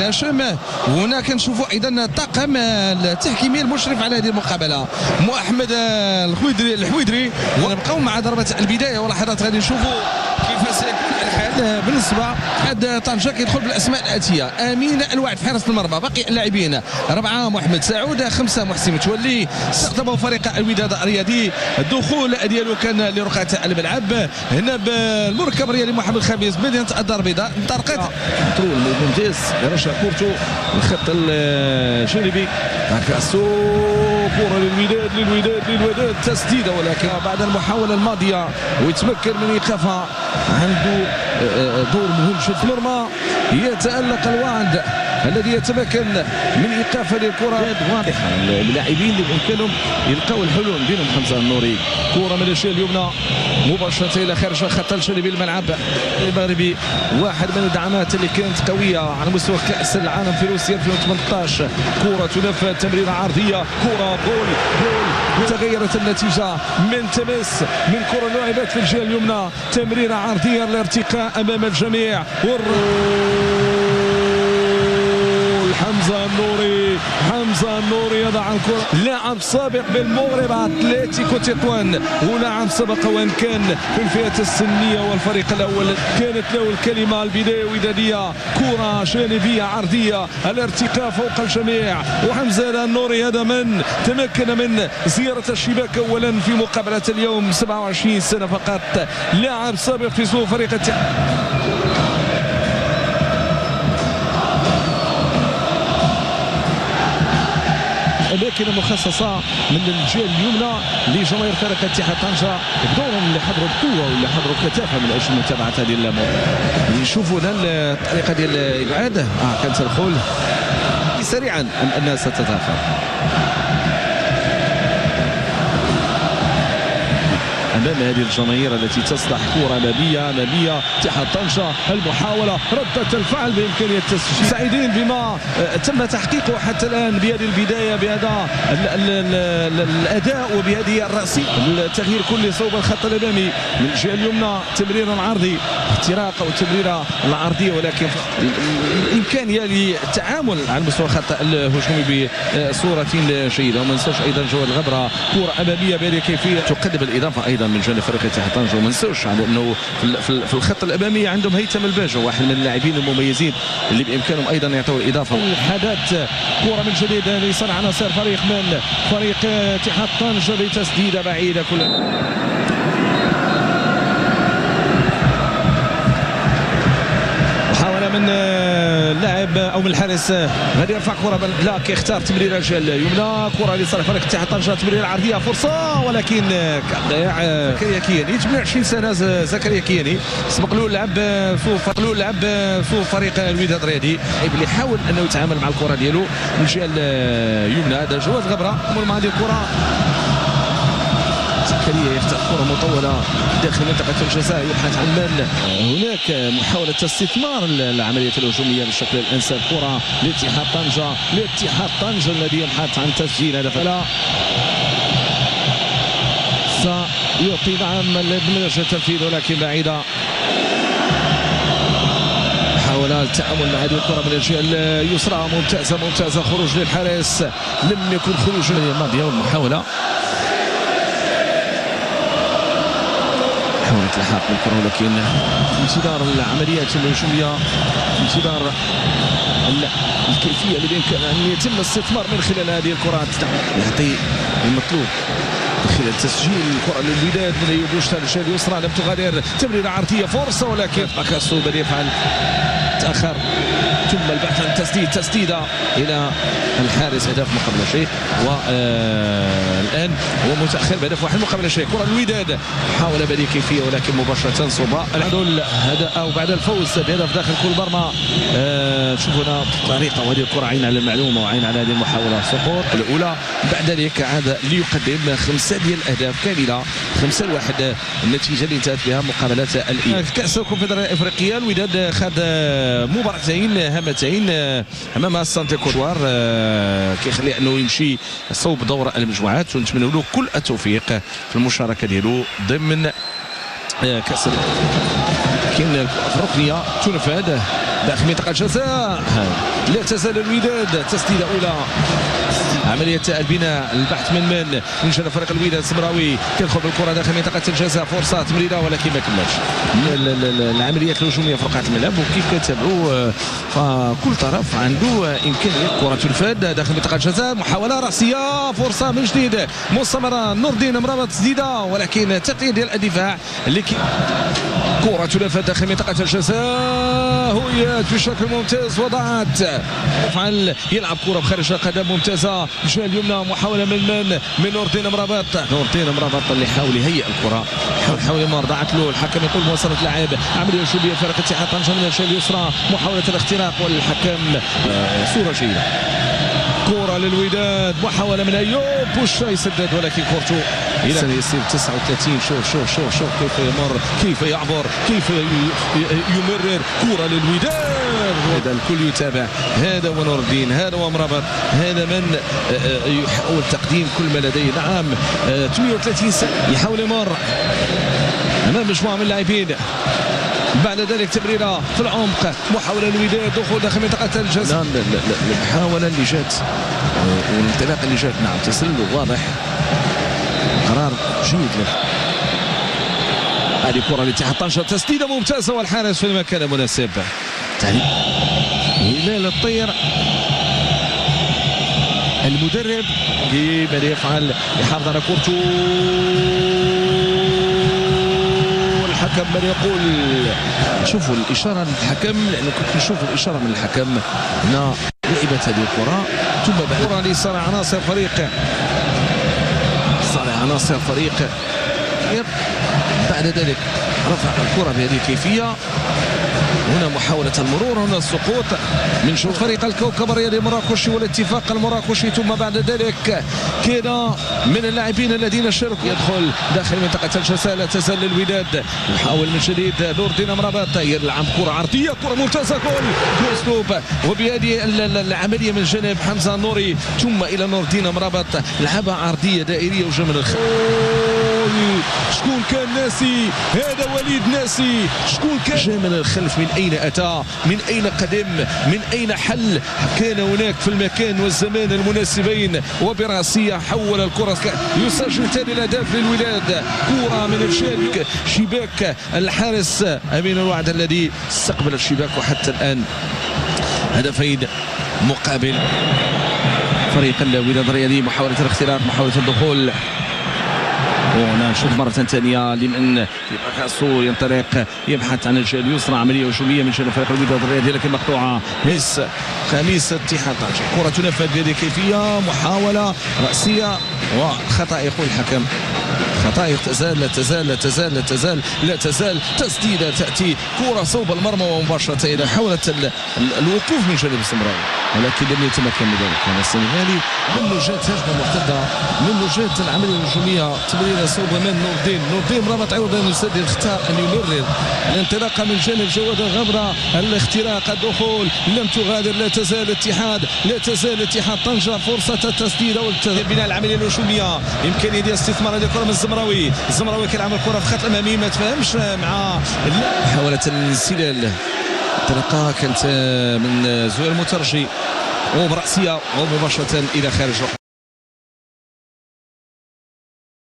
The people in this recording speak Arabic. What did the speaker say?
هاشم. وهنا كنشوفوا ايضا الطاقم التحكيمي المشرف على هذه المقابله محمد الحويدري. ونبقاو مع ضربه البدايه ولحظات غادي نشوفوا كيف سيكون الحال بالنسبه لحد طنجه. كيدخل بالاسماء الاتيه: امين الوعد في حراسه المرمى، باقي اللاعبين 4 محمد سعود، 5 محسن متولي. استقطبوا فريق الوداد الرياضي، الدخول ديالو كان لرقعه الملعب هنا بالمركب الرياضي محمد خميس مدينه الدار البيضاء. انطلقت كنترول ممتاز رشا كورتو الخط الجانبي، كاسو كره للوداد تسديده، ولكن بعد المحاوله الماضيه ويتمكن من ايقافها. عنده دور مهم جدا في المرمى، يتألق الوعد الذي يتمكن من ايقاف هذه الكره واضحه. اللاعبين اللي بامكانهم يلقاو الحلول بينهم حمزه النوري. كره من الجهه اليمنى مباشره الى خارج الخط الجانبي الملعب المغربي، واحد من الدعامات اللي كانت قويه على مستوى كاس العالم في روسيا 2018. كره تنفذ، تمريره عرضيه، كره جول. تغيرت النتيجه من تمس من كره لعبت في الجهه اليمنى، تمريره عرضيه للارتقاء امام الجميع. حمزه النوري يضع الكره. لاعب سابق بالمغرب اتلتيكو تطوان، ولاعب سبق وان كان في الفئه السنيه والفريق الاول. كانت له الكلمه البدايه وداديه، كره جانبيه عرضيه، الارتقاء فوق الجميع. وحمزه النوري هذا من تمكن من زياره الشباك اولا في مقابله اليوم. 27 سنه فقط، لاعب سابق في صفوف فريق الأماكن المخصصة من الجهة اليمنى لجماهير فريق اتحاد طنجة، بدورهم اللي حضروا بقوة واللي حضروا كثافة من أجل متابعة هذه الأمور. نشوفوا هنا الطريقة ديال الإبعاد كانت الخول سريعا الناس تتأخر امام هذه الجماهير التي تصلح كره اماميه اتحاد طنجه. المحاوله، رده الفعل بامكانيه التسجيل. سعيدين بما تم تحقيقه حتى الان بهذه البدايه، بهذا الاداء وبهذه الراسيه. التغيير كلي صوب الخط الامامي من الجهه اليمنى، تمرير العرضي، اختراق او التمريره العرضيه، ولكن الامكانيه للتعامل على مستوى الخط الهجومي بصوره جيده. وما ننساوش ايضا جواد الغبره، كره اماميه بهذه الكيفيه تقدم الاضافه ايضا من جانب فريق اتحاد طنجة. وما ننساوش على انه في الخط الامامي عندهم هيثم الباجو، واحد من اللاعبين المميزين اللي بامكانهم ايضا يعطوا الاضافه. الحدث كره من جديد لصالح عناصر فريق اتحاد طنجة بتسديده بعيده. محاوله من اللاعب او من الحارس غادي يرفع كره لا كيختار تمريره الجهه اليمنى، كره لصالح فريق اتحاد طنجة، تمريره عرضيه، فرصه ولكن كضيع زكريا كياني. 28 سنه زكريا كياني، سبق له لعب في فريق الوداد الرياضي، اللي حاول انه يتعامل مع الكره ديالو من الجهه اليمنى. هذا جواد غبره من هذه الكره. زكريا يختار كرة مطولة داخل منطقة الجزاء، يبحث عن من. هناك محاولة استثمار العملية الهجومية بالشكل الأنسب. كرة لاتحاد طنجة الذي يبحث عن تسجيل هدف. سيعطي دعم من أجل التنفيذ ولكن بعيدة. محاولة التعامل مع هذه الكرة من الجهة اليسرى، ممتازة خروج للحارس، لم يكن خروج الماضية. والمحاولة محاولة الحاق بالكرة، ولكن انتظار العمليات الهجومية، انتظار الكيفية اللي بإمكان أن يتم الاستثمار من خلال هذه الكرات، يعطي المطلوب خلال تسجيل. الكرة للوداد من أيوب بوشتا للجهة اليسرى، لم تغادر، تمريرة عرضية، فرصة، ولكن باكاسو بدا يفعل تأخر، ثم البحث عن تسديدة إلى الحارس، هدف مقابل شيء. والآن هو متأخر بهدف واحد مقابل شيء. كرة الوداد، محاولة بهذه كيفية ولكن مباشرة صوبة. العدل هذا أو بعد الفوز بهدف داخل كل مرمى. شوفوا هنا طريقة، وهذه الكرة عين على المعلومة وعين على هذه المحاولة سقوط الأولى. بعد ذلك عاد ليقدم 5 ديال الأهداف كاملة، 5-1 النتيجة اللي انتهت بها مقابلات الإياب. كأس الكونفدرالية الإفريقية، الوداد خد مباراتين هامتين امام سانتي كوتوار، كيخلي انه يمشي صوب دور المجموعات، ونتمنوا له كل التوفيق في المشاركه ديالو ضمن كاس. كاين الركنيه تنفذ داخل منطقه الجزاء، لا تزال الوداد تسديده اولى. عملية البناء البحث من جانب فريق الوداد السمراوي كيدخل بالكرة داخل منطقة الجزاء، فرصة تمريرة ولكن ما كملش العمليات الهجومية في رقعة الملعب. وكيف كتابعوا فكل طرف عنده إمكانية. كرة الفاد داخل منطقة الجزاء، محاولة رأسية، فرصة من جديد مستمرة. نور الدين مرابط تسديدة ولكن تقطيع ديال الدفاع اللي كرة الفاد داخل منطقة الجزاء، هويات بشكل ممتاز وضعت يفعل يلعب كرة بخارج القدم ممتازة الجهة اليمنى. محاولة من نور الدين مرابط. نور الدين مرابط اللي حاول يهيئ الكرة، حاول يمر، ضاعت له. الحكم يقول مواصلة اللعب. عملية هجومية فريق اتحاد طنجة من الجهة اليسرى، محاولة الاختراق والحكم صورة جيدة. كرة للوداد، محاولة من أيوب، بوش يسدد ولكن كورتو إلى يصير 39. شوف كيف يمر، كيف يعبر، كيف يمرر. كرة للوداد، هذا الكل يتابع. هذا هو نور الدين، هذا هو مرابط، هذا من يحاول تقديم كل ما لديه. نعم 38 سنة يحاول يمر أمام مجموعة من اللاعبين. بعد ذلك تمريرة في العمق، محاولة الوداد دخول داخل منطقة الجزاء. المحاولة اللي جات والانطلاق اللي جات، نعم تسلل واضح، قرار جيد له. هذه كرة لاتحاد طنجة، تسديدة ممتازة والحارس في المكان المناسب. هلال الطير المدرب ماذا يفعل؟ يحافظ على كورته. الحكم من يقول شوفوا الإشارة للحكم، لأنه كنت نشوف الإشارة من الحكم هنا لعبت هذه الكرة. ثم بعد كرة لصالح عناصر فريق بعد ذلك رفع الكرة بهذه الكيفية. هنا محاولة المرور، هنا السقوط من شوط فريق الكوكب الرياضي المراكشي والاتفاق المراكشي. ثم بعد ذلك كان من اللاعبين الذين شاركوا يدخل داخل منطقة الجزاء. لا تزال الوداد يحاول من جديد. نور الدين مرابط يلعب كرة عرضية، كرة ممتازة، جول بأسلوب. وبهذه العملية من جانب حمزة النوري ثم إلى نور الدين مرابط، لعبة عرضية دائرية وجا من الخلف. شكون كان ناسي؟ هذا وليد ناسي. شكون كان جاء من الخلف؟ من أين أتى؟ من أين قدم؟ من أين حل؟ كان هناك في المكان والزمان المناسبين، وبراسية حول الكرة. يسجل ثاني الأهداف للوداد. كرة من الشباك، شباك الحارس أمين الوعد الذي استقبل الشباك، وحتى الآن هدفين مقابل فريق الوداد الرياضي. محاولة الاختراق، محاولة الدخول. وهنا نشوف مرة ثانية لمن يبقى خاصو ينطلق يبحث عن الجهة اليسرى. عملية هجومية من جانب فريق الوداد الرياضي لكن مقطوعة. خميس اتحاد طنجة. كرة تنفذ بهذه الكيفية، محاولة رأسية وخطأ يقول الحكم. خطأ لا تزال تسديدة تأتي، كرة صوب المرمى ومباشرة إلى حاولت الوقوف من جانب السمراوي ولكن لم يتمكن من ذلك. كان السنغالي منه جات هجمة مرتدة، منه جات العملية الهجومية، تمريرة صوب من نور الدين مرابط عوض أن يسدد، اختار أن يمرر الانطلاقة من جانب جواد الغبرة. الاختراق، الدخول، لم تغادر. لا تزال اتحاد طنجة فرصة التسديد والبناء. العملية الهجومية، إمكانية ديال استثمار هذه الكرة من الزمراوي كيلعب الكرة في الخط الأمامي، ما تفهمش مع محاولة الانسلال. الانطلاقة كانت من زهير المترجي وبرأسية ومباشرة إلى خارج